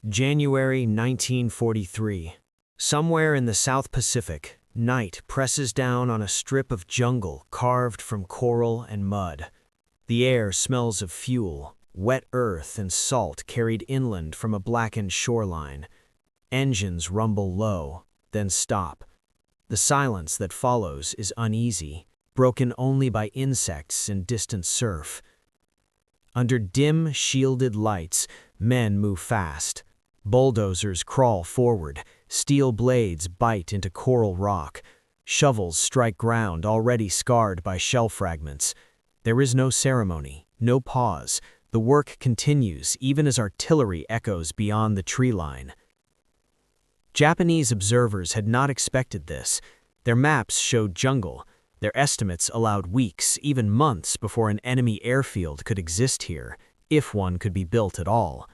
January 1943. Somewhere in the South Pacific, night presses down on a strip of jungle carved from coral and mud. The air smells of fuel, wet earth and salt carried inland from a blackened shoreline. Engines rumble low, then stop. The silence that follows is uneasy, broken only by insects and distant surf. Under dim, shielded lights, men move fast. Bulldozers crawl forward, steel blades bite into coral rock. Shovels strike ground already scarred by shell fragments. There is no ceremony, no pause. The work continues even as artillery echoes beyond the tree line. Japanese observers had not expected this. Their maps showed jungle. Their estimates allowed weeks, even months, before an enemy airfield could exist here, if one could be built at all.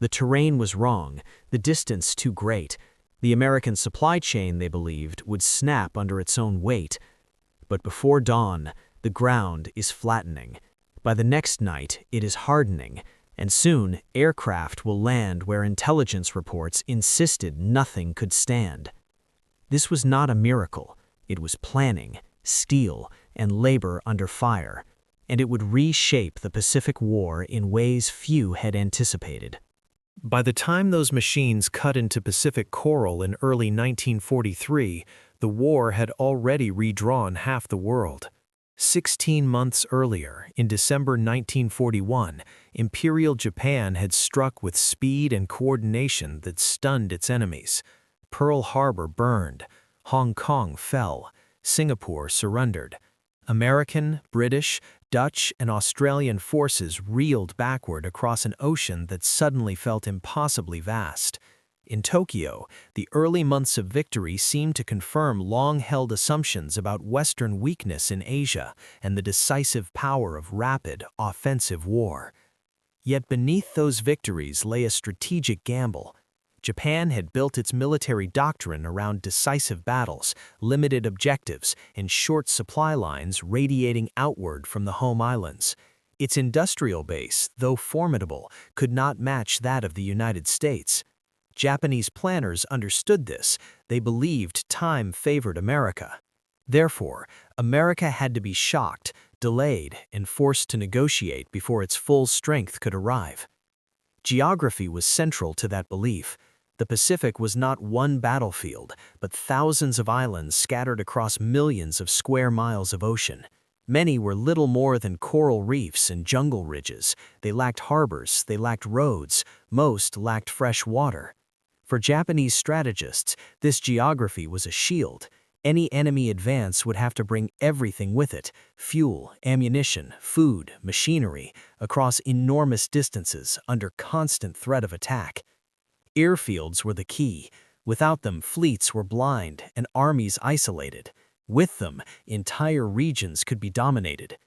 The terrain was wrong, the distance too great. The American supply chain, they believed, would snap under its own weight. But before dawn, the ground is flattening. By the next night, it is hardening, and soon aircraft will land where intelligence reports insisted nothing could stand. This was not a miracle. It was planning, steel, and labor under fire, and it would reshape the Pacific War in ways few had anticipated. By the time those machines cut into Pacific coral in early 1943, the war had already redrawn half the world. 16 months earlier, in December 1941, Imperial Japan had struck with speed and coordination that stunned its enemies. Pearl Harbor burned, Hong Kong fell, Singapore surrendered. American, British, Dutch, and Australian forces reeled backward across an ocean that suddenly felt impossibly vast. In Tokyo, the early months of victory seemed to confirm long-held assumptions about Western weakness in Asia and the decisive power of rapid, offensive war. Yet beneath those victories lay a strategic gamble. Japan had built its military doctrine around decisive battles, limited objectives, and short supply lines radiating outward from the home islands. Its industrial base, though formidable, could not match that of the United States. Japanese planners understood this. They believed time favored America. Therefore, America had to be shocked, delayed, and forced to negotiate before its full strength could arrive. Geography was central to that belief. The Pacific was not one battlefield, but thousands of islands scattered across millions of square miles of ocean. Many were little more than coral reefs and jungle ridges. They lacked harbors, they lacked roads, most lacked fresh water. For Japanese strategists, this geography was a shield. Any enemy advance would have to bring everything with it: fuel, ammunition, food, machinery, across enormous distances under constant threat of attack. Airfields were the key. Without them, fleets were blind and armies isolated. With them, entire regions could be dominated.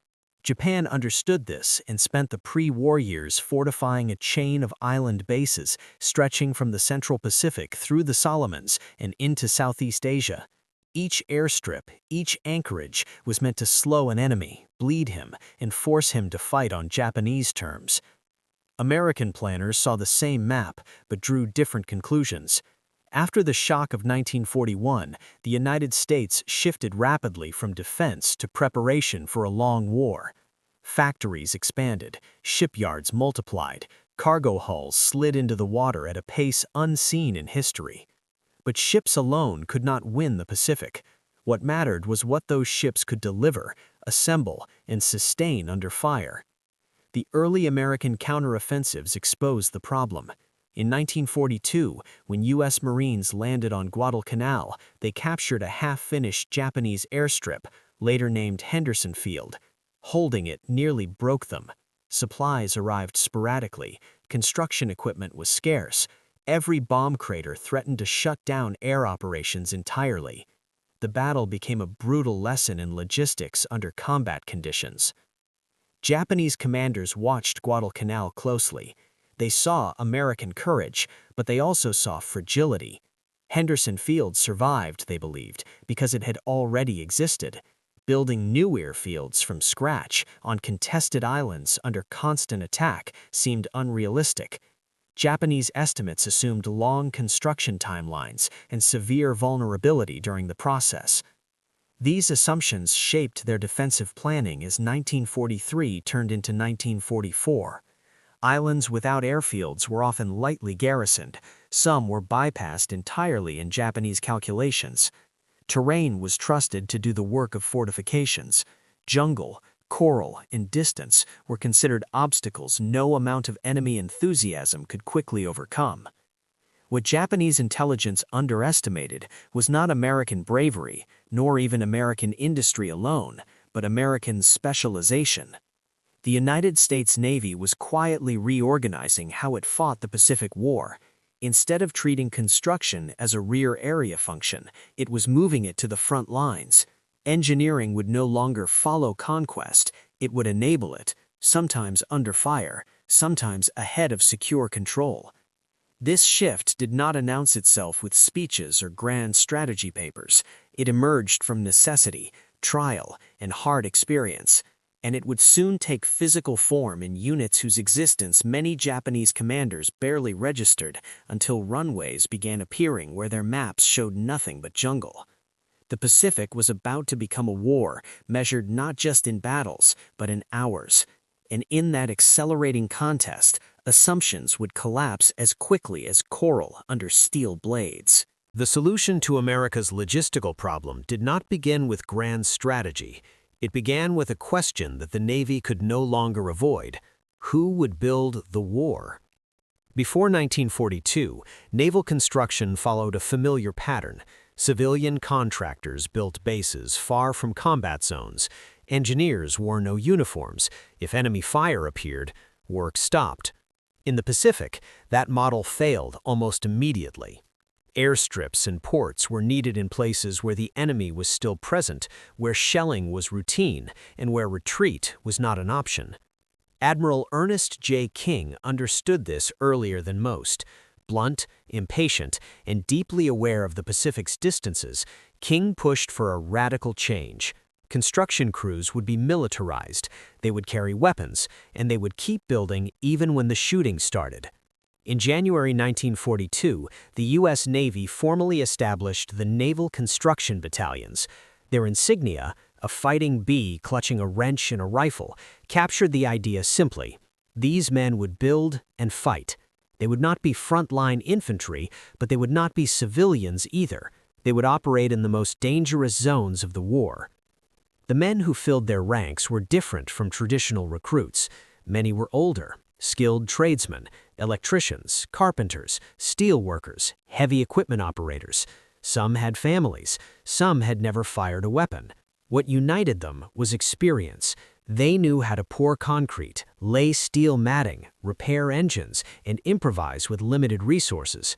Japan understood this and spent the pre-war years fortifying a chain of island bases stretching from the Central Pacific through the Solomons and into Southeast Asia. Each airstrip, each anchorage was meant to slow an enemy, bleed him, and force him to fight on Japanese terms. American planners saw the same map, but drew different conclusions. After the shock of 1941, the United States shifted rapidly from defense to preparation for a long war. Factories expanded, shipyards multiplied, cargo hulls slid into the water at a pace unseen in history. But ships alone could not win the Pacific. What mattered was what those ships could deliver, assemble, and sustain under fire. The early American counteroffensives exposed the problem. In 1942, when U.S. Marines landed on Guadalcanal, they captured a half-finished Japanese airstrip, later named Henderson Field. Holding it nearly broke them. Supplies arrived sporadically. Construction equipment was scarce. Every bomb crater threatened to shut down air operations entirely. The battle became a brutal lesson in logistics under combat conditions. Japanese commanders watched Guadalcanal closely. They saw American courage, but they also saw fragility. Henderson Field survived, they believed, because it had already existed. Building new airfields from scratch on contested islands under constant attack seemed unrealistic. Japanese estimates assumed long construction timelines and severe vulnerability during the process. These assumptions shaped their defensive planning as 1943 turned into 1944. Islands without airfields were often lightly garrisoned. Some were bypassed entirely in Japanese calculations. Terrain was trusted to do the work of fortifications. Jungle, coral, and distance were considered obstacles no amount of enemy enthusiasm could quickly overcome. What Japanese intelligence underestimated was not American bravery, nor even American industry alone, but American specialization. The United States Navy was quietly reorganizing how it fought the Pacific War. Instead of treating construction as a rear area function, it was moving it to the front lines. Engineering would no longer follow conquest, it would enable it, sometimes under fire, sometimes ahead of secure control. This shift did not announce itself with speeches or grand strategy papers. It emerged from necessity, trial, and hard experience, and it would soon take physical form in units whose existence many Japanese commanders barely registered until runways began appearing where their maps showed nothing but jungle. The Pacific was about to become a war measured not just in battles, but in hours. And in that accelerating contest, assumptions would collapse as quickly as coral under steel blades. The solution to America's logistical problem did not begin with grand strategy. It began with a question that the Navy could no longer avoid: who would build the war? Before 1942, naval construction followed a familiar pattern. Civilian contractors built bases far from combat zones. Engineers wore no uniforms. If enemy fire appeared, work stopped. In the Pacific, that model failed almost immediately. Airstrips and ports were needed in places where the enemy was still present, where shelling was routine, and where retreat was not an option. Admiral Ernest J. King understood this earlier than most. Blunt, impatient, and deeply aware of the Pacific's distances, King pushed for a radical change. Construction crews would be militarized, they would carry weapons, and they would keep building even when the shooting started. In January 1942, the U.S. Navy formally established the Naval Construction Battalions. Their insignia, a fighting bee clutching a wrench and a rifle, captured the idea simply: these men would build and fight. They would not be frontline infantry, but they would not be civilians either. They would operate in the most dangerous zones of the war. The men who filled their ranks were different from traditional recruits. Many were older, skilled tradesmen, electricians, carpenters, steel workers, heavy equipment operators. Some had families, some had never fired a weapon. What united them was experience. They knew how to pour concrete, lay steel matting, repair engines, and improvise with limited resources.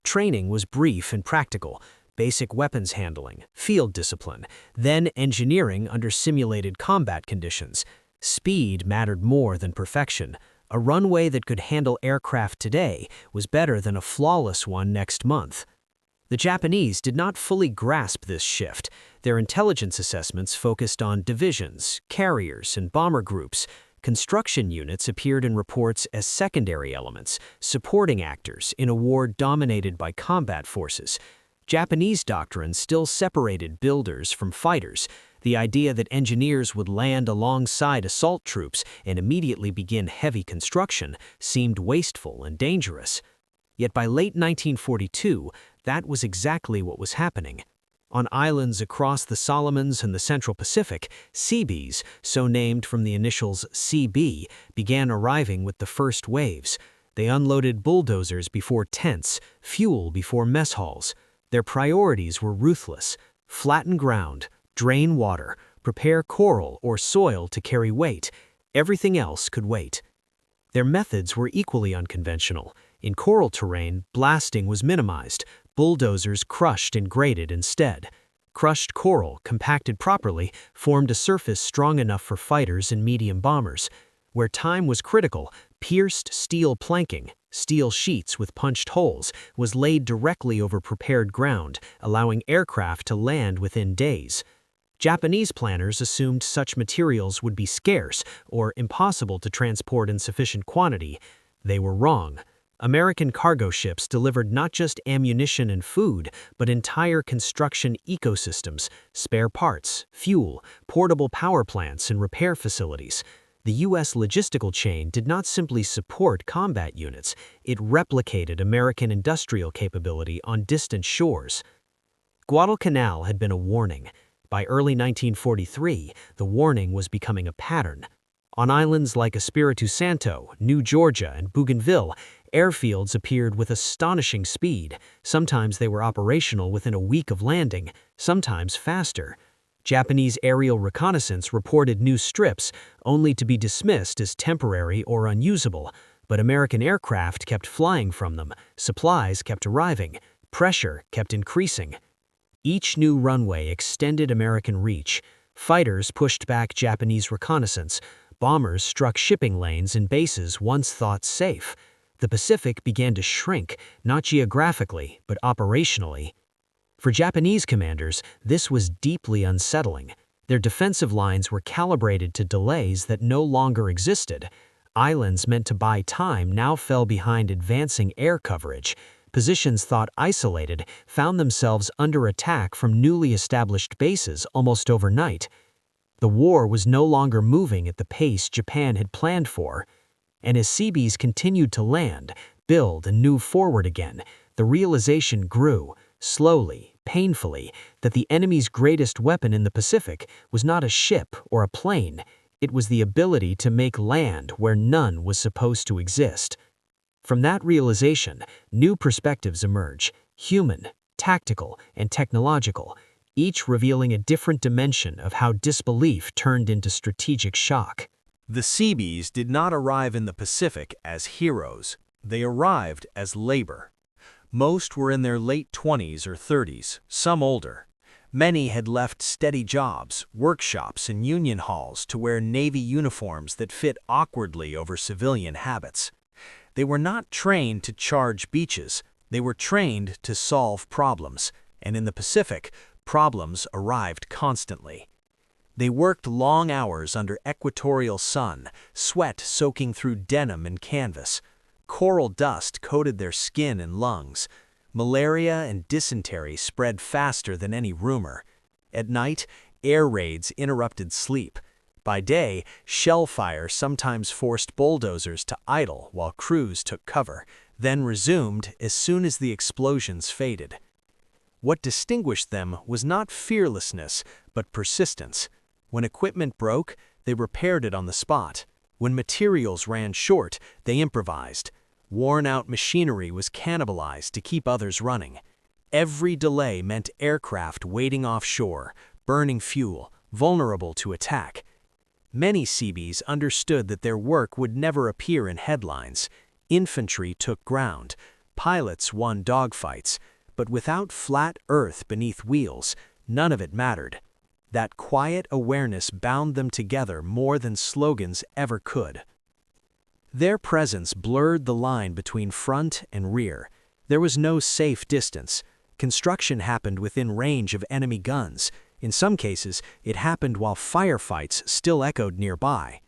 Training was brief and practical: basic weapons handling, field discipline, then engineering under simulated combat conditions. Speed mattered more than perfection. A runway that could handle aircraft today was better than a flawless one next month. The Japanese did not fully grasp this shift. Their intelligence assessments focused on divisions, carriers, and bomber groups. Construction units appeared in reports as secondary elements, supporting actors in a war dominated by combat forces. Japanese doctrine still separated builders from fighters. The idea that engineers would land alongside assault troops and immediately begin heavy construction seemed wasteful and dangerous. Yet by late 1942, that was exactly what was happening. On islands across the Solomons and the Central Pacific, Seabees, so named from the initials CB, began arriving with the first waves. They unloaded bulldozers before tents, fuel before mess halls. Their priorities were ruthless: flatten ground, drain water, prepare coral or soil to carry weight. Everything else could wait. Their methods were equally unconventional. In coral terrain, blasting was minimized. Bulldozers crushed and graded instead. Crushed coral, compacted properly, formed a surface strong enough for fighters and medium bombers. Where time was critical, pierced steel planking, steel sheets with punched holes, was laid directly over prepared ground, allowing aircraft to land within days. Japanese planners assumed such materials would be scarce or impossible to transport in sufficient quantity. They were wrong. American cargo ships delivered not just ammunition and food, but entire construction ecosystems, spare parts, fuel, portable power plants, and repair facilities. The U.S. logistical chain did not simply support combat units, it replicated American industrial capability on distant shores. Guadalcanal had been a warning. By early 1943, the warning was becoming a pattern. On islands like Espiritu Santo, New Georgia, and Bougainville, airfields appeared with astonishing speed. Sometimes they were operational within a week of landing, sometimes faster. Japanese aerial reconnaissance reported new strips, only to be dismissed as temporary or unusable, but American aircraft kept flying from them, supplies kept arriving, pressure kept increasing. Each new runway extended American reach. Fighters pushed back Japanese reconnaissance. Bombers struck shipping lanes and bases once thought safe. The Pacific began to shrink, not geographically, but operationally. For Japanese commanders, this was deeply unsettling. Their defensive lines were calibrated to delays that no longer existed. Islands meant to buy time now fell behind advancing air coverage. Positions thought isolated found themselves under attack from newly established bases almost overnight. The war was no longer moving at the pace Japan had planned for. And as Seabees continued to land, build, and move forward again, the realization grew, slowly, painfully, that the enemy's greatest weapon in the Pacific was not a ship or a plane. It was the ability to make land where none was supposed to exist. From that realization, new perspectives emerge, human, tactical, and technological, each revealing a different dimension of how disbelief turned into strategic shock. The Seabees did not arrive in the Pacific as heroes. They arrived as labor. Most were in their late 20s or 30s, some older. Many had left steady jobs, workshops, and union halls to wear Navy uniforms that fit awkwardly over civilian habits. They were not trained to charge beaches. They were trained to solve problems, and in the Pacific, problems arrived constantly. They worked long hours under equatorial sun, sweat soaking through denim and canvas. Coral dust coated their skin and lungs. Malaria and dysentery spread faster than any rumor. At night, air raids interrupted sleep. By day, shell fire sometimes forced bulldozers to idle while crews took cover, then resumed as soon as the explosions faded. What distinguished them was not fearlessness, but persistence. When equipment broke, they repaired it on the spot. When materials ran short, they improvised. Worn-out machinery was cannibalized to keep others running. Every delay meant aircraft waiting offshore, burning fuel, vulnerable to attack. Many Seabees understood that their work would never appear in headlines. Infantry took ground. Pilots won dogfights. But without flat earth beneath wheels, none of it mattered. That quiet awareness bound them together more than slogans ever could. Their presence blurred the line between front and rear. There was no safe distance. Construction happened within range of enemy guns. In some cases, it happened while firefights still echoed nearby.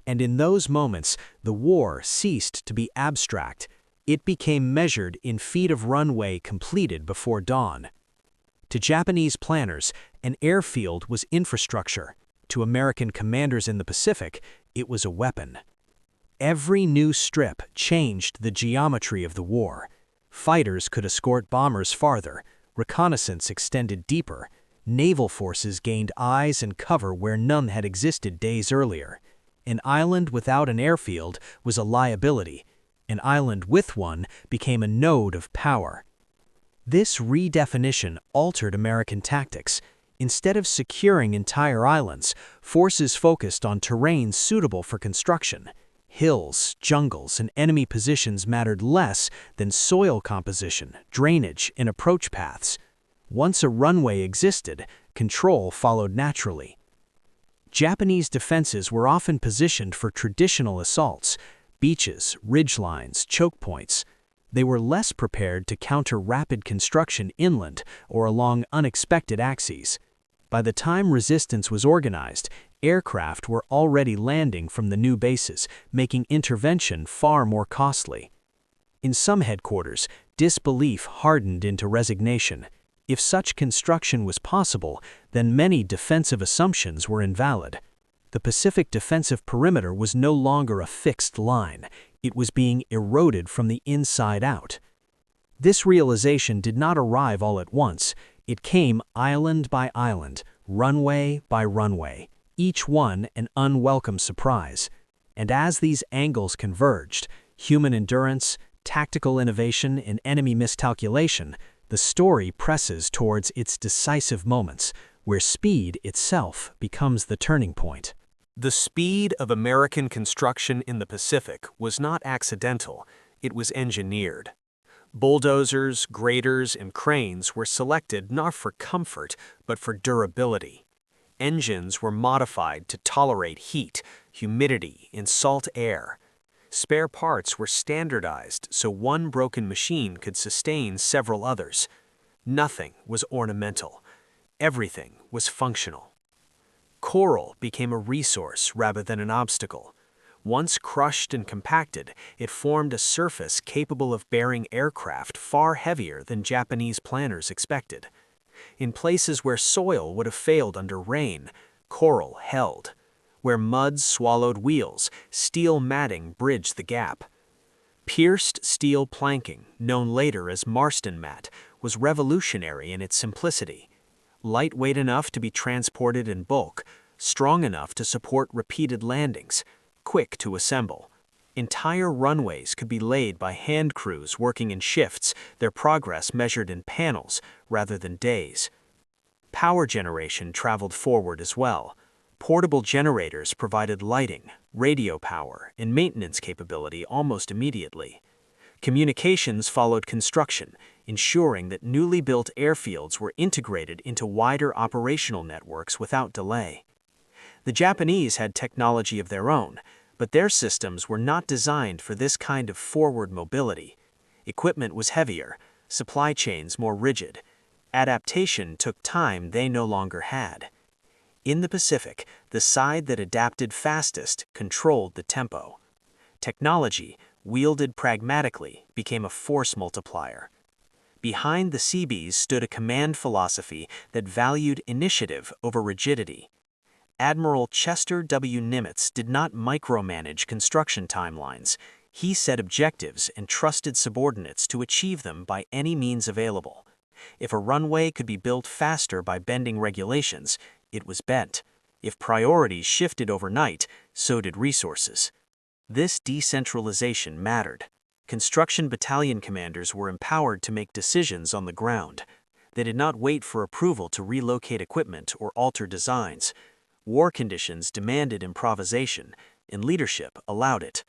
And in those moments, the war ceased to be abstract. It became measured in feet of runway completed before dawn. To Japanese planners, an airfield was infrastructure. To American commanders in the Pacific, it was a weapon. Every new strip changed the geometry of the war. Fighters could escort bombers farther. Reconnaissance extended deeper. Naval forces gained eyes and cover where none had existed days earlier. An island without an airfield was a liability. An island with one became a node of power. This redefinition altered American tactics. Instead of securing entire islands, forces focused on terrain suitable for construction. Hills, jungles, and enemy positions mattered less than soil composition, drainage, and approach paths. Once a runway existed, control followed naturally. Japanese defenses were often positioned for traditional assaults, beaches, ridgelines, choke points. They were less prepared to counter rapid construction inland or along unexpected axes. By the time resistance was organized, aircraft were already landing from the new bases, making intervention far more costly. In some headquarters, disbelief hardened into resignation. If such construction was possible, then many defensive assumptions were invalid. The Pacific defensive perimeter was no longer a fixed line. It was being eroded from the inside out. This realization did not arrive all at once. It came island by island, runway by runway, each one an unwelcome surprise. And as these angles converged, human endurance, tactical innovation, and enemy miscalculation, the story presses towards its decisive moments, where speed itself becomes the turning point. The speed of American construction in the Pacific was not accidental, it was engineered. Bulldozers, graders, and cranes were selected not for comfort, but for durability. Engines were modified to tolerate heat, humidity, and salt air. Spare parts were standardized so one broken machine could sustain several others. Nothing was ornamental. Everything was functional. Coral became a resource rather than an obstacle. Once crushed and compacted, it formed a surface capable of bearing aircraft far heavier than Japanese planners expected. In places where soil would have failed under rain, coral held. Where mud swallowed wheels, steel matting bridged the gap. Pierced steel planking, known later as Marston mat, was revolutionary in its simplicity. Lightweight enough to be transported in bulk, strong enough to support repeated landings, quick to assemble. Entire runways could be laid by hand crews working in shifts, their progress measured in panels rather than days. Power generation traveled forward as well. Portable generators provided lighting, radio power, and maintenance capability almost immediately. Communications followed construction, ensuring that newly built airfields were integrated into wider operational networks without delay. The Japanese had technology of their own, but their systems were not designed for this kind of forward mobility. Equipment was heavier, supply chains more rigid. Adaptation took time they no longer had. In the Pacific, the side that adapted fastest controlled the tempo. Technology, wielded pragmatically, became a force multiplier. Behind the Seabees stood a command philosophy that valued initiative over rigidity. Admiral Chester W. Nimitz did not micromanage construction timelines. He set objectives and trusted subordinates to achieve them by any means available. If a runway could be built faster by bending regulations, it was bent. If priorities shifted overnight, so did resources. This decentralization mattered. Construction battalion commanders were empowered to make decisions on the ground. They did not wait for approval to relocate equipment or alter designs. War conditions demanded improvisation, and leadership allowed it.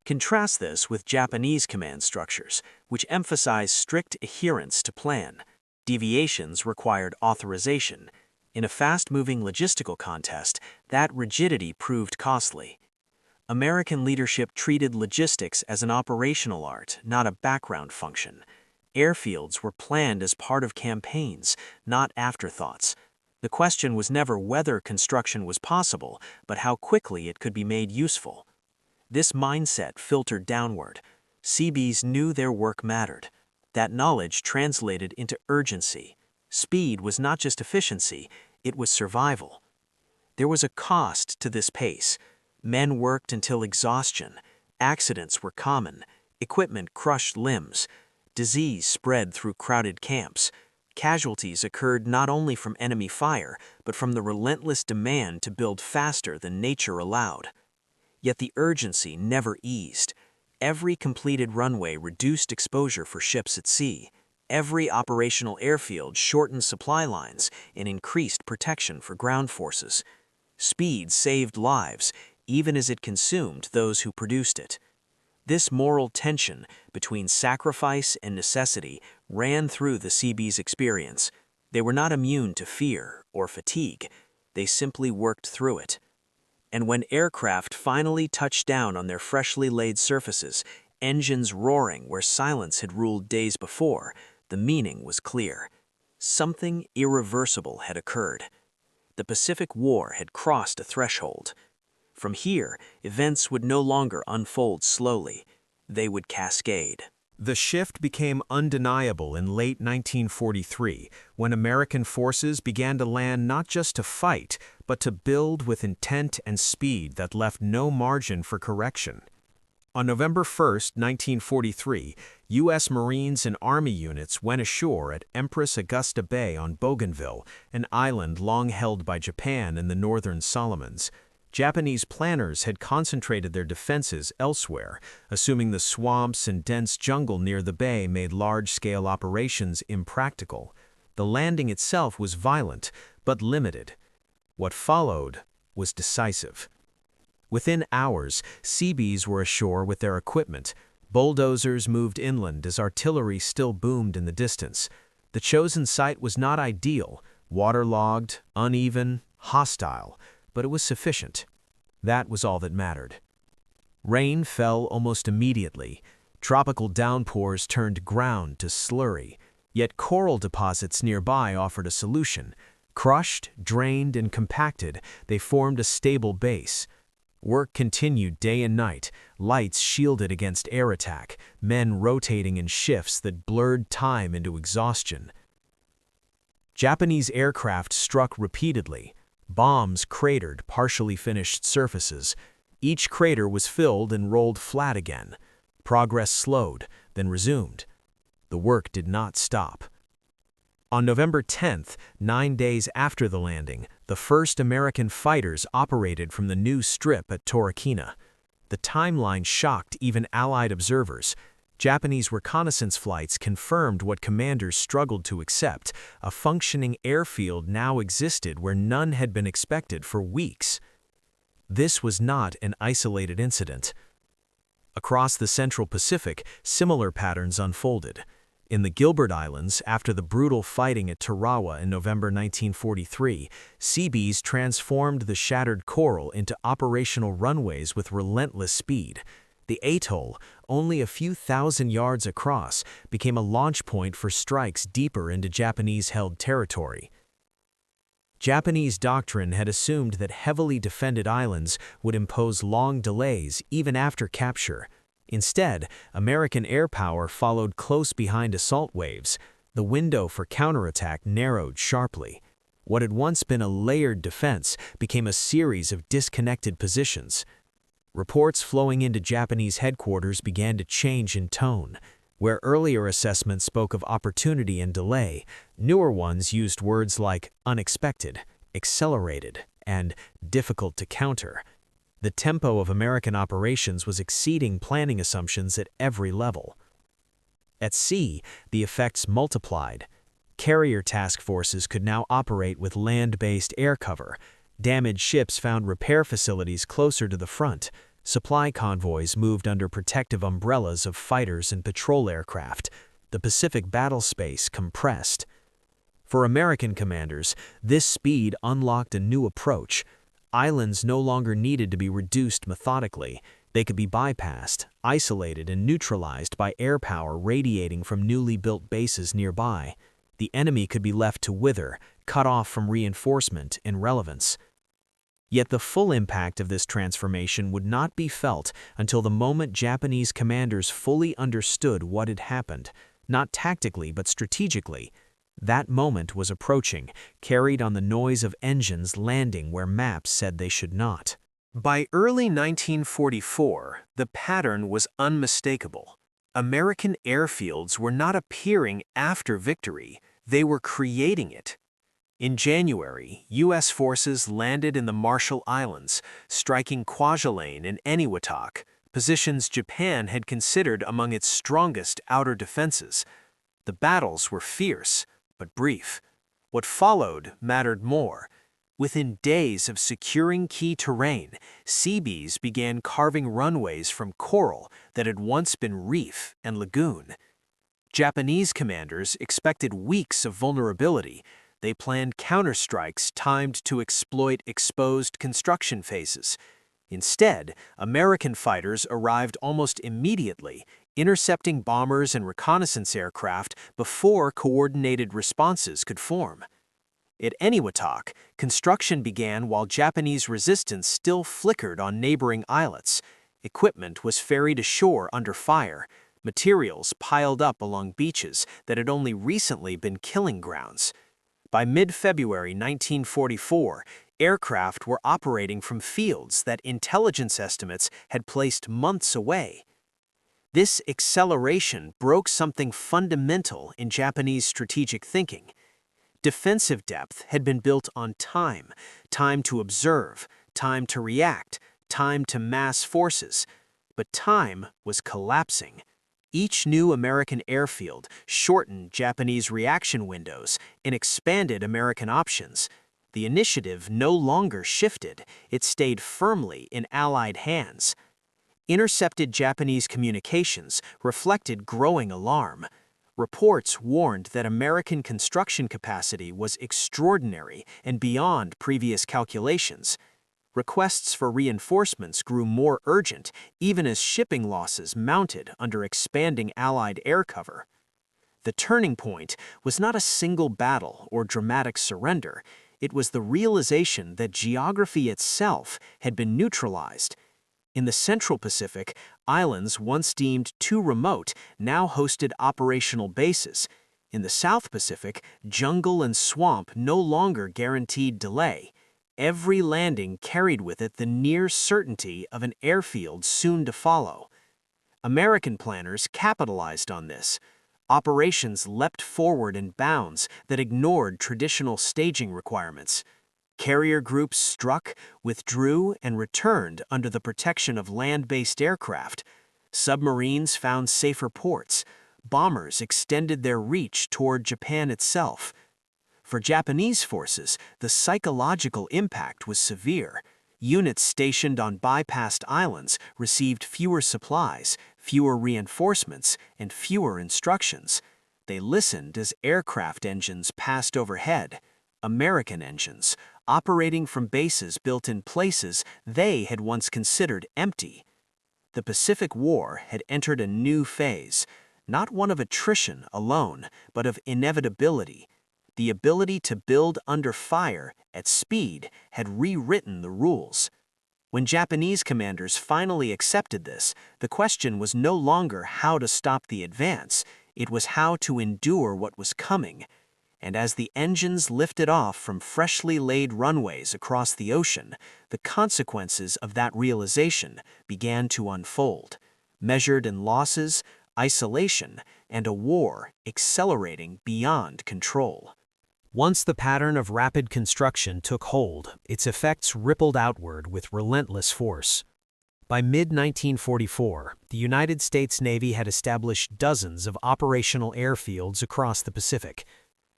Contrast this with Japanese command structures, which emphasized strict adherence to plan. Deviations required authorization. In a fast-moving logistical contest, that rigidity proved costly. American leadership treated logistics as an operational art, not a background function. Airfields were planned as part of campaigns, not afterthoughts. The question was never whether construction was possible, but how quickly it could be made useful. This mindset filtered downward. Seabees knew their work mattered. That knowledge translated into urgency. Speed was not just efficiency, it was survival. There was a cost to this pace. Men worked until exhaustion. Accidents were common. Equipment crushed limbs. Disease spread through crowded camps. Casualties occurred not only from enemy fire, but from the relentless demand to build faster than nature allowed. Yet the urgency never eased. Every completed runway reduced exposure for ships at sea. Every operational airfield shortened supply lines and increased protection for ground forces. Speed saved lives, even as it consumed those who produced it. This moral tension between sacrifice and necessity ran through the Seabees' experience. They were not immune to fear or fatigue. They simply worked through it. And when aircraft finally touched down on their freshly laid surfaces, engines roaring where silence had ruled days before, the meaning was clear. Something irreversible had occurred. The Pacific War had crossed a threshold. From here, events would no longer unfold slowly. They would cascade. The shift became undeniable in late 1943, when American forces began to land not just to fight, but to build with intent and speed that left no margin for correction. On November 1, 1943, U.S. Marines and Army units went ashore at Empress Augusta Bay on Bougainville, an island long held by Japan in the northern Solomons. Japanese planners had concentrated their defenses elsewhere, assuming the swamps and dense jungle near the bay made large-scale operations impractical. The landing itself was violent, but limited. What followed was decisive. Within hours, Seabees were ashore with their equipment. Bulldozers moved inland as artillery still boomed in the distance. The chosen site was not ideal, waterlogged, uneven, hostile, but it was sufficient. That was all that mattered. Rain fell almost immediately. Tropical downpours turned ground to slurry, yet coral deposits nearby offered a solution. Crushed, drained, and compacted, they formed a stable base. Work continued day and night, lights shielded against air attack, men rotating in shifts that blurred time into exhaustion. Japanese aircraft struck repeatedly. Bombs cratered partially finished surfaces. Each crater was filled and rolled flat again. Progress slowed, then resumed. The work did not stop. On November 10th, 9 days after the landing, the first American fighters operated from the new strip at Tarawa. The timeline shocked even Allied observers. Japanese reconnaissance flights confirmed what commanders struggled to accept: a functioning airfield now existed where none had been expected for weeks. This was not an isolated incident. Across the Central Pacific, similar patterns unfolded. In the Gilbert Islands, after the brutal fighting at Tarawa in November 1943, Seabees transformed the shattered coral into operational runways with relentless speed. The atoll, only a few thousand yards across, became a launch point for strikes deeper into Japanese-held territory. Japanese doctrine had assumed that heavily defended islands would impose long delays even after capture. Instead, American air power followed close behind assault waves. The window for counterattack narrowed sharply. What had once been a layered defense became a series of disconnected positions. Reports flowing into Japanese headquarters began to change in tone. Where earlier assessments spoke of opportunity and delay, newer ones used words like unexpected, accelerated, and difficult to counter. The tempo of American operations was exceeding planning assumptions at every level. At sea, the effects multiplied. Carrier task forces could now operate with land-based air cover. Damaged ships found repair facilities closer to the front. Supply convoys moved under protective umbrellas of fighters and patrol aircraft. The Pacific battle space compressed. For American commanders, this speed unlocked a new approach. Islands no longer needed to be reduced methodically. They could be bypassed, isolated, and neutralized by air power radiating from newly built bases nearby. The enemy could be left to wither, cut off from reinforcement and relevance. Yet the full impact of this transformation would not be felt until the moment Japanese commanders fully understood what had happened, not tactically but strategically. That moment was approaching, carried on the noise of engines landing where maps said they should not. By early 1944, the pattern was unmistakable. American airfields were not appearing after victory, they were creating it. In January, U.S. forces landed in the Marshall Islands, striking Kwajalein and Eniwetok, positions Japan had considered among its strongest outer defenses. The battles were fierce, but brief. What followed mattered more. Within days of securing key terrain, Seabees began carving runways from coral that had once been reef and lagoon. Japanese commanders expected weeks of vulnerability. They planned counterstrikes timed to exploit exposed construction phases. Instead, American fighters arrived almost immediately, intercepting bombers and reconnaissance aircraft before coordinated responses could form. At Eniwetok, construction began while Japanese resistance still flickered on neighboring islets. Equipment was ferried ashore under fire. materials piled up along beaches that had only recently been killing grounds. By mid-February 1944, aircraft were operating from fields that intelligence estimates had placed months away. This acceleration broke something fundamental in Japanese strategic thinking. Defensive depth had been built on time, time to observe, time to react, time to mass forces. But time was collapsing. Each new American airfield shortened Japanese reaction windows and expanded American options. The initiative no longer shifted, it stayed firmly in Allied hands. Intercepted Japanese communications reflected growing alarm. Reports warned that American construction capacity was extraordinary and beyond previous calculations. Requests for reinforcements grew more urgent, even as shipping losses mounted under expanding Allied air cover. The turning point was not a single battle or dramatic surrender. It was the realization that geography itself had been neutralized. In the Central Pacific, islands once deemed too remote now hosted operational bases. In the South Pacific, jungle and swamp no longer guaranteed delay. Every landing carried with it the near certainty of an airfield soon to follow. American planners capitalized on this. Operations leapt forward in bounds that ignored traditional staging requirements. Carrier groups struck, withdrew, and returned under the protection of land-based aircraft. Submarines found safer ports. Bombers extended their reach toward Japan itself. For Japanese forces, the psychological impact was severe. Units stationed on bypassed islands received fewer supplies, fewer reinforcements, and fewer instructions. They listened as aircraft engines passed overhead. American engines, operating from bases built in places they had once considered empty. The Pacific War had entered a new phase, not one of attrition alone, but of inevitability. The ability to build under fire at speed had rewritten the rules. When Japanese commanders finally accepted this, the question was no longer how to stop the advance, it was how to endure what was coming. And as the engines lifted off from freshly laid runways across the ocean, the consequences of that realization began to unfold, measured in losses, isolation, and a war accelerating beyond control. Once the pattern of rapid construction took hold, its effects rippled outward with relentless force. By mid-1944, the United States Navy had established dozens of operational airfields across the Pacific.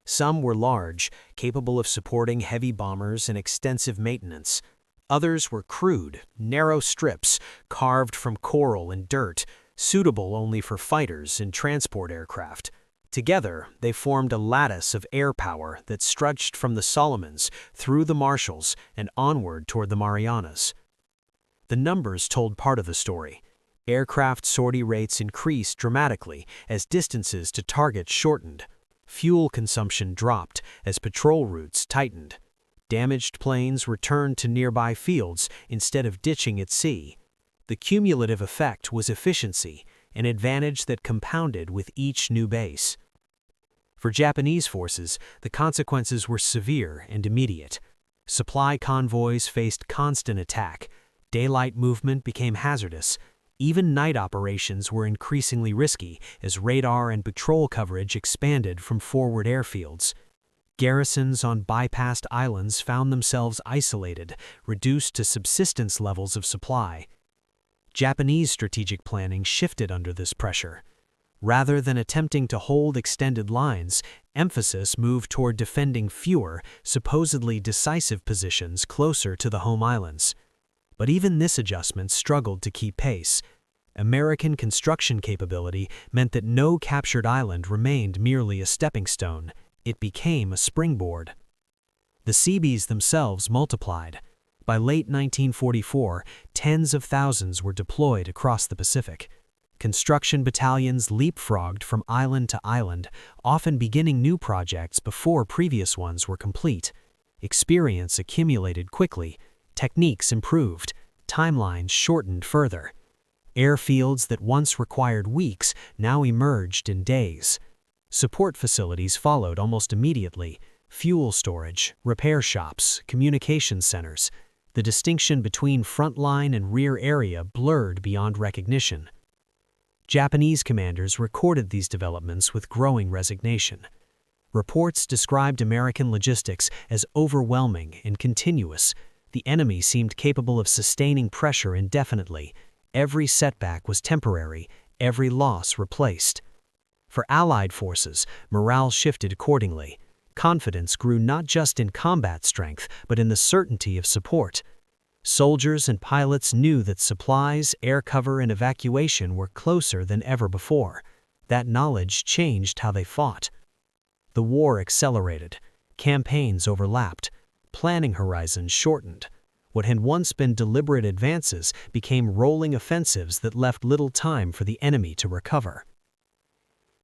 Some were large, capable of supporting heavy bombers and extensive maintenance. Others were crude, narrow strips carved from coral and dirt, suitable only for fighters and transport aircraft. Together, they formed a lattice of air power that stretched from the Solomons through the Marshalls and onward toward the Marianas. The numbers told part of the story. Aircraft sortie rates increased dramatically as distances to targets shortened. Fuel consumption dropped as patrol routes tightened. Damaged planes returned to nearby fields instead of ditching at sea. The cumulative effect was efficiency, an advantage that compounded with each new base. For Japanese forces, the consequences were severe and immediate. Supply convoys faced constant attack. Daylight movement became hazardous. Even night operations were increasingly risky as radar and patrol coverage expanded from forward airfields. Garrisons on bypassed islands found themselves isolated, reduced to subsistence levels of supply. Japanese strategic planning shifted under this pressure. Rather than attempting to hold extended lines, emphasis moved toward defending fewer, supposedly decisive positions closer to the home islands. But even this adjustment struggled to keep pace. American construction capability meant that no captured island remained merely a stepping stone. It became a springboard. The Seabees themselves multiplied. By late 1944, tens of thousands were deployed across the Pacific. Construction battalions leapfrogged from island to island, often beginning new projects before previous ones were complete. Experience accumulated quickly. Techniques improved, timelines shortened further. Airfields that once required weeks now emerged in days. Support facilities followed almost immediately: fuel storage, repair shops, communication centers. The distinction between frontline and rear area blurred beyond recognition. Japanese commanders recorded these developments with growing resignation. Reports described American logistics as overwhelming and continuous. The enemy seemed capable of sustaining pressure indefinitely. Every setback was temporary, every loss replaced. For Allied forces, morale shifted accordingly. Confidence grew not just in combat strength, but in the certainty of support. Soldiers and pilots knew that supplies, air cover, and evacuation were closer than ever before. That knowledge changed how they fought. The war accelerated. Campaigns overlapped. Planning horizons shortened. What had once been deliberate advances became rolling offensives that left little time for the enemy to recover.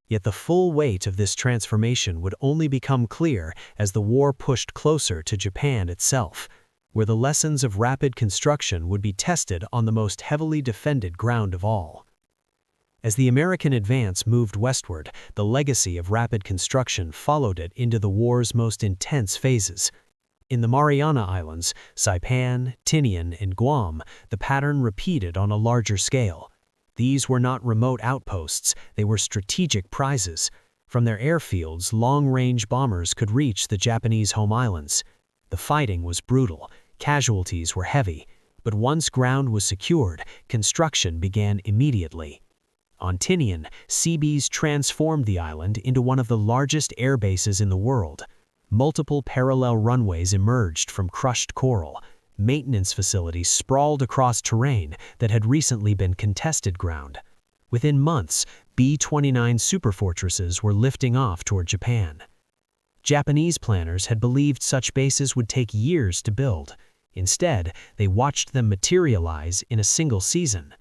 Yet the full weight of this transformation would only become clear as the war pushed closer to Japan itself, where the lessons of rapid construction would be tested on the most heavily defended ground of all. As the American advance moved westward, the legacy of rapid construction followed it into the war's most intense phases. In the Mariana Islands, Saipan, Tinian, and Guam, the pattern repeated on a larger scale. These were not remote outposts, they were strategic prizes. From their airfields, long-range bombers could reach the Japanese home islands. The fighting was brutal, casualties were heavy, but once ground was secured, construction began immediately. On Tinian, Seabees transformed the island into one of the largest air bases in the world. Multiple parallel runways emerged from crushed coral. Maintenance facilities sprawled across terrain that had recently been contested ground. Within months, B-29 superfortresses were lifting off toward Japan. Japanese planners had believed such bases would take years to build. Instead, they watched them materialize in a single season.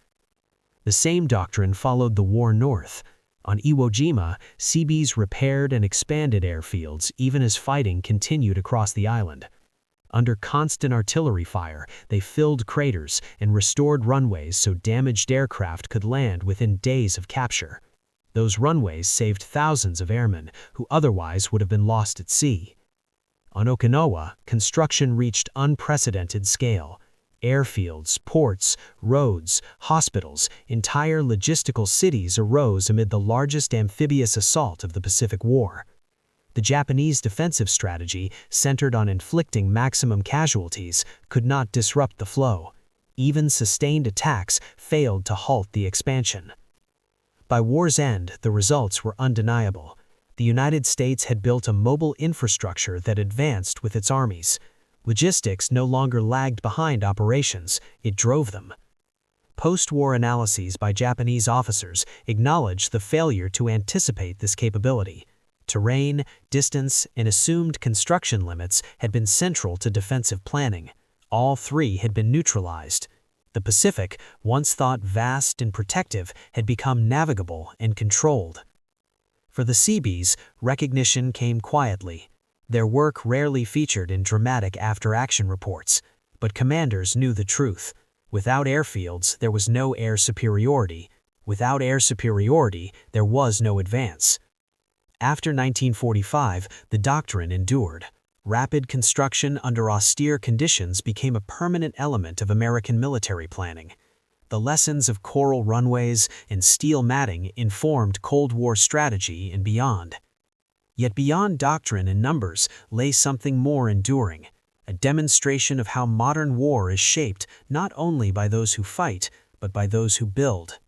The same doctrine followed the war north. On Iwo Jima, Seabees repaired and expanded airfields even as fighting continued across the island. Under constant artillery fire, they filled craters and restored runways so damaged aircraft could land within days of capture. Those runways saved thousands of airmen who otherwise would have been lost at sea. On Okinawa, construction reached unprecedented scale. Airfields, ports, roads, hospitals, entire logistical cities arose amid the largest amphibious assault of the Pacific War. The Japanese defensive strategy, centered on inflicting maximum casualties, could not disrupt the flow. Even sustained attacks failed to halt the expansion. By war's end, the results were undeniable. The United States had built a mobile infrastructure that advanced with its armies. Logistics no longer lagged behind operations, it drove them. Post-war analyses by Japanese officers acknowledged the failure to anticipate this capability. Terrain, distance, and assumed construction limits had been central to defensive planning. All three had been neutralized. The Pacific, once thought vast and protective, had become navigable and controlled. For the Seabees, recognition came quietly. Their work rarely featured in dramatic after-action reports, but commanders knew the truth. Without airfields, there was no air superiority. Without air superiority, there was no advance. After 1945, the doctrine endured. Rapid construction under austere conditions became a permanent element of American military planning. The lessons of coral runways and steel matting informed Cold War strategy and beyond. Yet beyond doctrine and numbers lay something more enduring, a demonstration of how modern war is shaped not only by those who fight, but by those who build.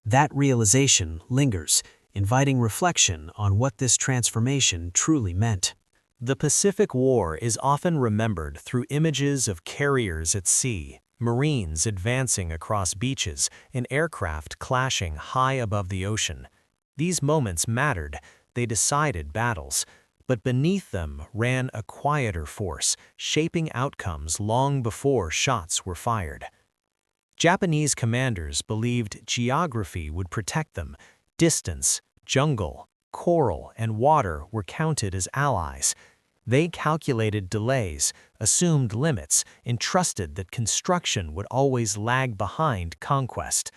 That realization lingers, inviting reflection on what this transformation truly meant. The Pacific War is often remembered through images of carriers at sea, Marines advancing across beaches, and aircraft clashing high above the ocean. These moments mattered, they decided battles, but beneath them ran a quieter force, shaping outcomes long before shots were fired. Japanese commanders believed geography would protect them. Distance, jungle, coral, and water were counted as allies. They calculated delays, assumed limits, and trusted that construction would always lag behind conquest.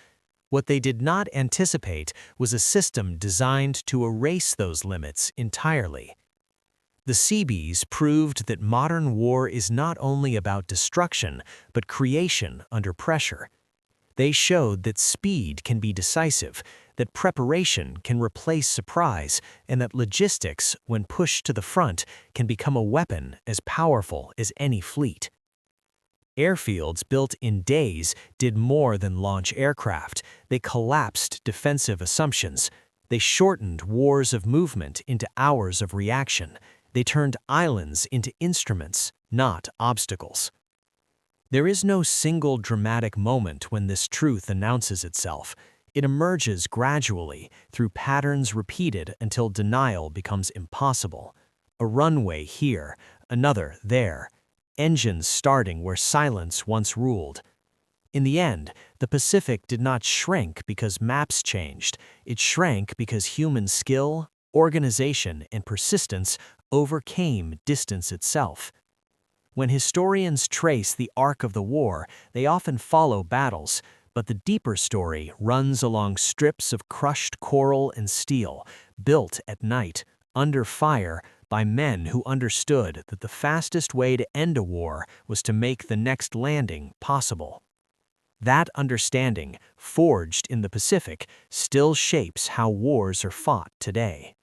What they did not anticipate was a system designed to erase those limits entirely. The Seabees proved that modern war is not only about destruction, but creation under pressure. They showed that speed can be decisive, that preparation can replace surprise, and that logistics, when pushed to the front, can become a weapon as powerful as any fleet. Airfields built in days did more than launch aircraft. They collapsed defensive assumptions. They shortened wars of movement into hours of reaction. They turned islands into instruments, not obstacles. There is no single dramatic moment when this truth announces itself. It emerges gradually, through patterns repeated until denial becomes impossible. A runway here, another there. Engines starting where silence once ruled. In the end, the Pacific did not shrink because maps changed. It shrank because human skill, organization, and persistence overcame distance itself. When historians trace the arc of the war, they often follow battles, but the deeper story runs along strips of crushed coral and steel, built at night, under fire, by men who understood that the fastest way to end a war was to make the next landing possible. That understanding, forged in the Pacific, still shapes how wars are fought today.